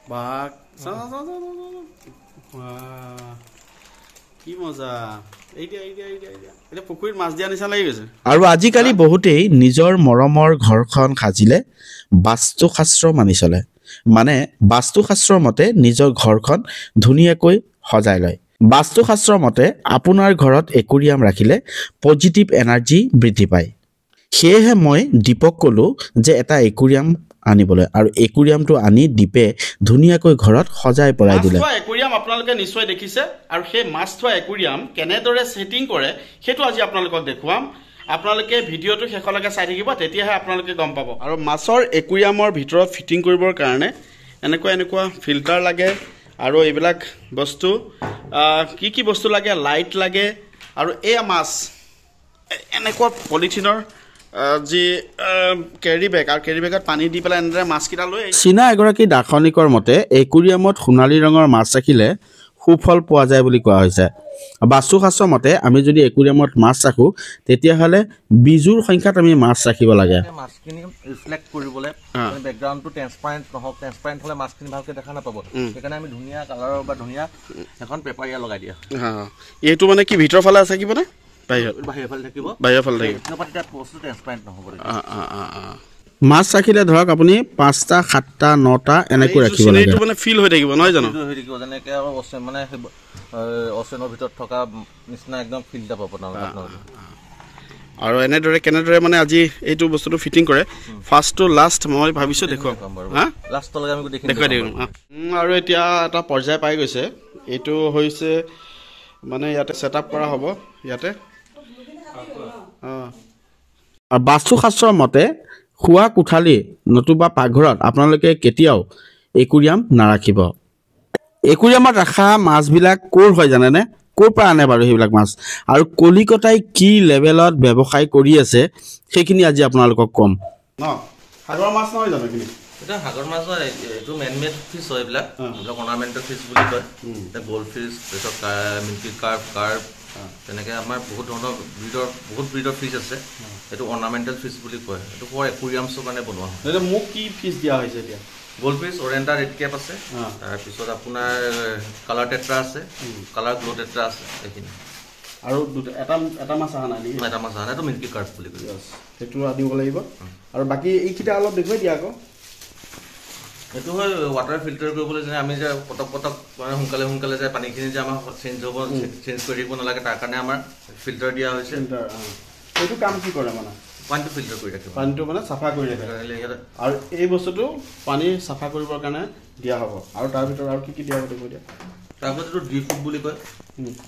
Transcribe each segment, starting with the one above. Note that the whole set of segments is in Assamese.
বাঘ কি মজা এতিয়া পুখুৰীত মাছ দিয়া নিচিনা লাগি গৈছে। আৰু আজিকালি বহুতেই নিজৰ মৰমৰ ঘৰখন সাজিলে বাস্তুশাস্ত্ৰ মানি চলে, মানে বাস্তুশাস্ত্ৰৰ মতে নিজৰ ঘৰখন ধুনীয়াকৈ সজাই লয়। বাস্তুশাস্ত্ৰৰ মতে আপোনাৰ ঘৰত একুৰিয়াম ৰাখিলে পজিটিভ এনাৰ্জি বৃদ্ধি পায়। সেয়েহে মই দীপক ক'লোঁ যে এটা একুৰিয়াম আনিবলৈ, আৰু একুৰিয়ামটো আনি দীপে ধুনীয়াকৈ ঘৰত সজাই পৰাই দিলে। একুৰিয়াম আপোনালোকে নিশ্চয় দেখিছে, আৰু সেই মাছ থোৱা একুৰিয়াম কেনেদৰে ছেটিং কৰে সেইটো আজি আপোনালোকক দেখুৱাম। আপোনালোকে ভিডিঅ'টো শেষলৈকে চাই থাকিব, তেতিয়াহে আপোনালোকে গম পাব। আৰু মাছৰ একুৰিয়ামৰ ভিতৰত ফিটিং কৰিবৰ কাৰণে এনেকুৱা ফিল্টাৰ লাগে, আৰু এইবিলাক বস্তু কি বস্তু লাগে, লাইট লাগে, আৰু এয়া মাছ এনেকুৱা পলিথিনৰ যি কেৰি বেগ, আৰু কেৰি বেগত পানী দি পেলাই এনেদৰে মাছকেইটা লৈ চীনা এগৰাকী দাৰ্শনিকৰ মতে একুৰিয়ামত সোণালী ৰঙৰ মাছ ৰাখিলে সুফল পোৱা যায় বুলি কোৱা হৈছে। বাস্তুশাস্ত্ৰৰ মতে আমি যদি একুৰিয়ামত মাছ ৰাখোঁ তেতিয়াহ'লে বিজুৰ সংখ্যাত আমি মাছ ৰাখিব লাগে। মাছখিনি ৰিফ্লেক্ট কৰিবলৈ বেকগ্ৰাউণ্ডটো ট্ৰেন্সপাৰেণ্ট নহওক, ট্ৰেন্সপাৰেণ্ট হ'লে মাছখিনি ভালকৈ দেখা নাপাব। সেইকাৰণে আমি ধুনীয়া কালাৰৰ বা ধুনীয়া এখন পেপাৰিয়া লগাই দিয়া। এইটো মানে কি ভিতৰৰ ফালে থাকিবনে? বাহিৰৰ ফালে থাকিব, মাছ ৰাখিলে ধৰক আপুনি 5টা 7টা 9টা এনেকৈ ৰাখিব লাগে, মানে ফিল হৈ থাকিব নহয় জানো? হৈ থাকিব যেনেকৈ মানে অচেনৰ ভিতৰত থকা নিচিনা একদম ফিল এটা পাব আপোনালোকে। আৰু এনেদৰে কেনেদৰে মানে আজি এইটো বস্তুটো ফিটিং কৰে ফাৰ্ষ্ট টু লাষ্ট মই ভাবিছোঁ দেখুৱাম, লাষ্টলৈকে আমি দেখুৱাই দিম। আৰু এতিয়া এটা পৰ্যায় পাই গৈছে, এইটো হৈছে মানে ইয়াতে ছেট আপ কৰা হ'ব। ইয়াতে বাস্তুশাস্ত্ৰৰ মতে শোৱা কোঠালি নতুবা পাকঘৰত আপোনালোকে কেতিয়াও একুৰিয়াম নাৰাখিব। একুৰিয়ামত ৰখা মাছবিলাক ক'ৰ হয় জানেনে? ক'ৰ পৰা আনে বাৰু সেইবিলাক মাছ, আৰু কলিকতাই কি লেভেলত ব্যৱসায় কৰি আছে সেইখিনি আজি আপোনালোকক ক'ম। সাগৰ মাছ নহয় জানো? এটা সাগৰ মাছ হয়, এইটো মেনমেড ফিছ হয়। এইবিলাক অৰ্ণামেণ্টেল ফিছ বুলি কয়। গ'ল্ড ফিছ, তাৰপিছত মিল্কি কাৰ্প, তেনেকৈ আমাৰ বহুত ধৰণৰ ব্ৰিডৰ ফিছ আছে। এইটো অৰ্ণামেণ্টেল ফিছ বুলি কয়। এইটো ফৰ একুৰিয়ামছৰ কাৰণে বনোৱা হয়। মোক কি ফিছ দিয়া হৈছে এতিয়া? গ'ল্ড ফিছ, অৰেণ্ডা ৰেড কেপ আছে, তাৰপিছত আপোনাৰ কালাৰ টেট্ৰা আছে, কালাৰ গ্ল' টেট্ৰা আছে, এইখিনি। আৰু এটা মাছ অহা নাই নেকি? এটা মাছ অহা নাই, এইটো মিল্কি কাৰ্প বুলি কয়। সেইটো আনিব লাগিব। আৰু বাকী এইকেইটা অলপ দেখুৱাই দিয়া আকৌ। এইটো হয় ৱাটাৰ ফিল্টাৰ কৰিবলৈ, যেনে আমি যে পটক মানে সোনকালে যে পানীখিনি যে আমাৰ চেঞ্জ কৰি থাকিব নালাগে, তাৰ কাৰণে আমাৰ ফিল্টাৰ দিয়া হৈছে। সেইটো কাম কি কৰে মানে? পানীটো ফিল্টাৰ কৰি ৰাখে, পানীটো মানে চাফা কৰি ৰাখে। আৰু এই বস্তুটো পানী চাফা কৰিবৰ কাৰণে দিয়া হ'ব। আৰু তাৰ ভিতৰত আৰু কি দিয়া হ'ব দেখুৱাই দিয়া। তাৰপিছত এইটো ড্ৰি ফুড বুলি কয়।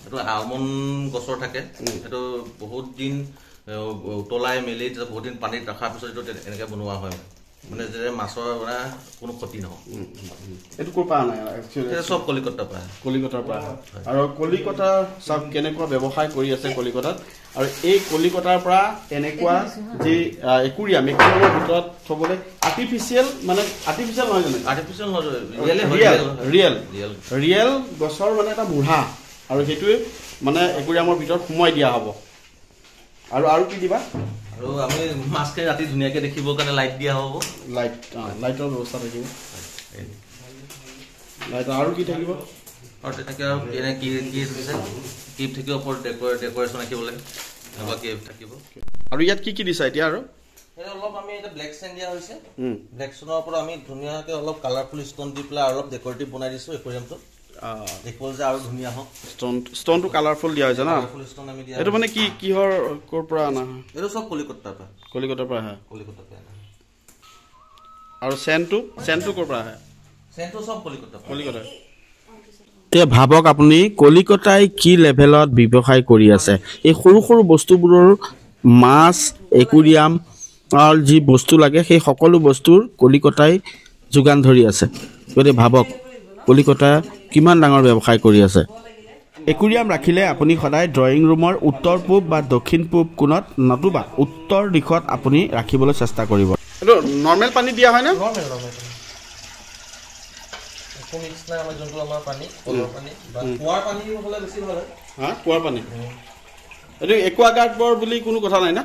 এইটো আলমণ্ড গছৰ থাকে। সেইটো বহুত দিন উতলাই মেলি বহুত দিন পানীত ৰখাৰ পিছত এইটো এনেকৈ বনোৱা হয়, মানে যে মাছৰ মানে কোনো ক্ষতি নহয়। এইটো ক'ৰ পৰা আনে? চব কলিকতাৰ পৰা। আৰু কলিকতাৰ চব কেনেকুৱা ব্যৱসায় কৰি আছে কলিকতাত। আৰু এই কলিকতাৰ পৰা এনেকুৱা যি একুৰিয়ামৰ ভিতৰত থবলৈ আৰ্টিফিচিয়েল নহয় জানো? আৰ্টিফিচিয়েল নহয়, ৰিয়েল গছৰ মানে এটা মূঢ়া, আৰু সেইটোৱে মানে একুৰিয়ামৰ ভিতৰত সোমোৱাই দিয়া হ'ব। আৰু কি দিবা? আৰু আমি মাছখিনি ৰাতি ধুনীয়াকৈ দেখিবৰ কাৰণে লাইট দিয়া হ'ব। লাইটৰ ব্যৱস্থা থাকিব। আৰু কি থাকিব? আৰু তেনেকৈ আৰু কি দিছে, কিপ থাকিব, ওপৰত ডেক'ৰেশ্যন ৰাখিবলৈ এনেকুৱা কিপ থাকিব। আৰু ইয়াত কি দিছা এতিয়া? আৰু অলপ আমি এতিয়া ব্লেক ষ্টেন দিয়া হৈছে। ব্লেক ষ্টেনৰ ওপৰত আমি ধুনীয়াকৈ অলপ কালাৰফুল ষ্ট'ন দি পেলাই অলপ ডেক'ৰেটিভ বনাই দিছোঁ একুৰিয়ামটো, দেখিবলৈ যে আৰু ধুনীয়া হওক। ষ্ট'নটো কালাৰফুল দিয়া হৈছে ন? ষ্ট'ন আমি দিয়া। এইটো মানে কিহৰ ক'ৰ পৰা অনা? এইটো চব কলিকতাৰ পৰা আহে। কলিকতাৰ পৰা আহে। আৰু চেণ্টটো ক'ৰ পৰা আহে? চেণ্টটো চব কলিকতাৰ। এতিয়া ভাবক আপুনি কলিকতাই কি লেভেলত ব্যৱসায় কৰি আছে। এই সৰু সৰু বস্তুবোৰৰ মাছ, একুৰিয়াম আৰু যি বস্তু লাগে সেই সকলো বস্তুৰ কলিকতাই যোগান ধৰি আছে। গতিকে ভাবক কলিকতা কিমান ডাঙৰ ব্যৱসায় কৰি আছে। একুৰিয়াম ৰাখিলে আপুনি সদায় ড্ৰয়িং ৰুমৰ উত্তৰ পূব বা দক্ষিণ পূব কোণত নতুবা উত্তৰ দিশত আপুনি ৰাখিবলৈ চেষ্টা কৰিব। এইটো নৰ্মেল পানী দিয়া হয়নে? কুঁৱাৰ পানী। এইটো একুৱাগাৰ্ড বুলি কোনো কথা নাই না?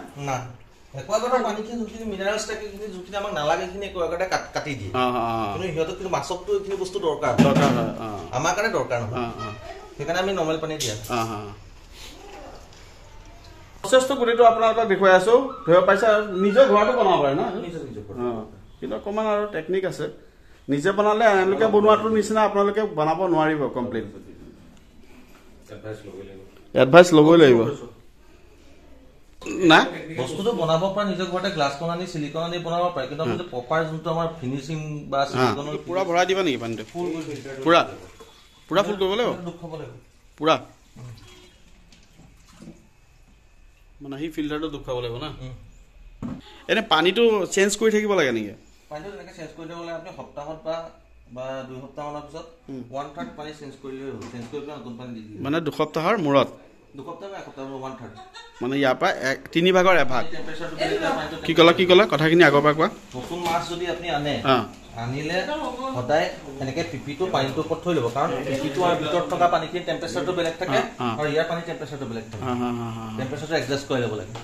একুৱাগাৰ্ডৰ পানীখিনি যোনখিনি মিনাৰেলছ থাকে যোনখিনি আমাক নালাগে সেইখিনি একুৱাগাৰ্ডে কাটি দিয়ে কিন্তু সিহঁতক কিন্তু মাছকটো এইখিনি বস্তু দৰকাৰ হয় আমাৰ কাৰণে দৰকাৰ নহয় সেইকাৰণে আমি নৰ্মেল পানী দিয়া প্ৰচেছটো গোটেইটো আপোনালোকক দেখুৱাই আছো ধৰিব পাইছে নিজৰ ঘৰতো বনাব পাৰে ন কিন্তু অকণমান আৰু টেকনিক আছে নিজে বনালে এওঁলোকে বনোৱাটোৰ নিচিনা আপোনালোকে বনাব নোৱাৰিব কমপ্লিট এডভাইচ ল'বই লাগিব না বস্তুটো বনাব পৰা নিজৰ ঘৰতে গ্লাছ আনি চিলিকন আনি বনাব পাৰে কিন্তু আপুনি প্ৰপাৰ যোনটো আমাৰ ফিনিচিং বা চিলিকনৰ পুৰা ভৰাই দিবা নেকি পানীটো পুৰা পুৰা ফুল কৰিব লাগিব পুৰা মানে সেই ফিল্টাৰটো দুখ খাব লাগিব না এনে পানীটো চেঞ্জ কৰি থাকিব লাগে নেকি পানীটো তেনেকৈ চেঞ্জ কৰি দিব লাগে আপুনি সপ্তাহত বা 2 সপ্তাহমানৰ পিছত 1/3 পানী চেঞ্জ কৰিলে হ'ল চেঞ্জ কৰি পেলাই নতুন পানী দি দিব মানে 2 সপ্তাহৰ মূৰত 2 সপ্তাহ বা 1 সপ্তাহৰ 1/3 মানে ইয়াৰ পৰা 3 ভাগৰ এভাগ কি ক'লা কথাখিনি আগৰ পৰা কোৱা নতুন মাছ যদি আপুনি আনিলে সদায় এনেকৈ পিপিটো পানীটোৰ ওপৰত থৈ ল'ব কাৰণ পিপিটো আৰু ভিতৰত থকা পানীখিনি টেম্পাৰেচাৰটো বেলেগ থাকে আৰু ইয়াৰ পানী টেম্পাৰেচাৰটো বেলেগ থাকে টেম্পাৰেচাৰটো এডজাষ্ট কৰি ল'ব লাগে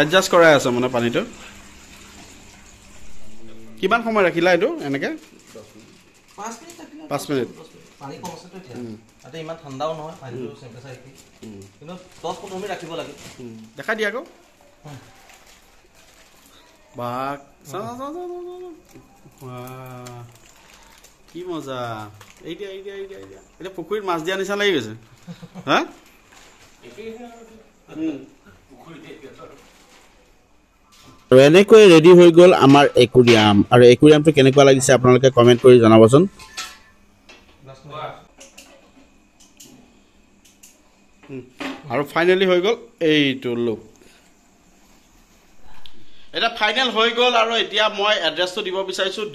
এডজাষ্ট কৰাই আছে মানে পানীটো কিমান সময় ৰাখিলা এইটো এনেকে 5 মিনিট পানী কম আছে তাতে ইমান ঠাণ্ডাও নহয় পানীটো টেম্পাৰেচাৰ একেই কিন্তু 10-15 মিনিট ৰাখিব লাগে দেখাই দিয়া আকৌ বাঘ কি মজা এই দিয়া এতিয়া পুখুৰীত মাছ দিয়া নিচিনা লাগি গৈছে হা আৰু এনেকৈ ৰেডি হৈ গ'ল আমাৰ একুৰিয়াম আৰু একুৰিয়ামটো কেনেকুৱা লাগিছে আপোনালোকে কমেণ্ট কৰি জনাবচোন আৰু ফাইনেলি হৈ গ'ল এইটো লুক এটা ফাইনেল হৈ গ'ল আৰু এতিয়া মই এড্ৰেছটো দিব বিচাৰিছোঁ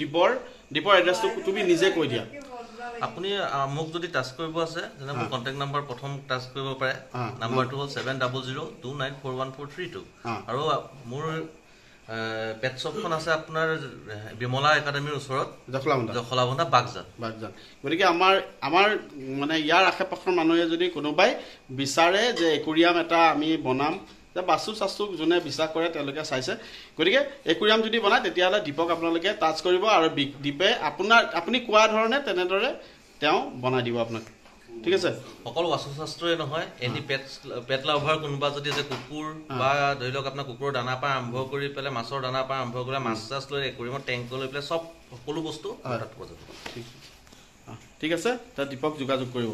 দীপৰ এড্ৰেছটো তুমি নিজে কৈ দিয়া আপুনি মোক যদি টাচ কৰিব আছে যেনে মোৰ কণ্টেক্ট নাম্বাৰ প্ৰথম টাচ কৰিব পাৰে নাম্বাৰটো হ'ল 7002294142 আৰু মোৰ পেট শ্বপখন আছে আপোনাৰ বিমলা একাডেমীৰ ওচৰত জখলাবন্ধা বাগজান গতিকে আমাৰ মানে ইয়াৰ আশে পাশৰ মানুহে যদি কোনোবাই বিচাৰে যে একুৰিয়াম এটা আমি বনাম বাস্তু চাস্তু যোনে বিশ্বাস কৰে তেওঁলোকে চাইছে গতিকে একুৰিয়াম যদি বনায় তেতিয়াহ'লে দীপক আপোনালোকে টাচ কৰিব আৰু দীপে আপুনি কোৱা ধৰণে তেনেদৰে তেওঁ বনাই দিব আপোনাক ঠিক আছে অকল বাস্তুশাস্ত্ৰই নহয় এনি পেট লাভাৰ কোনোবা যদি যে কুকুৰ বা ধৰি লওক আপোনাৰ কুকুৰৰ দানা পৰা আৰম্ভ কৰি পেলাই মাছৰ দানা পৰা আৰম্ভ কৰি মাছ চাছ লৈ একুৰিয়ামৰ টেংক লৈ পেলাই সকলো বস্তু ঠিক আছে তাত দীপক যোগাযোগ কৰিব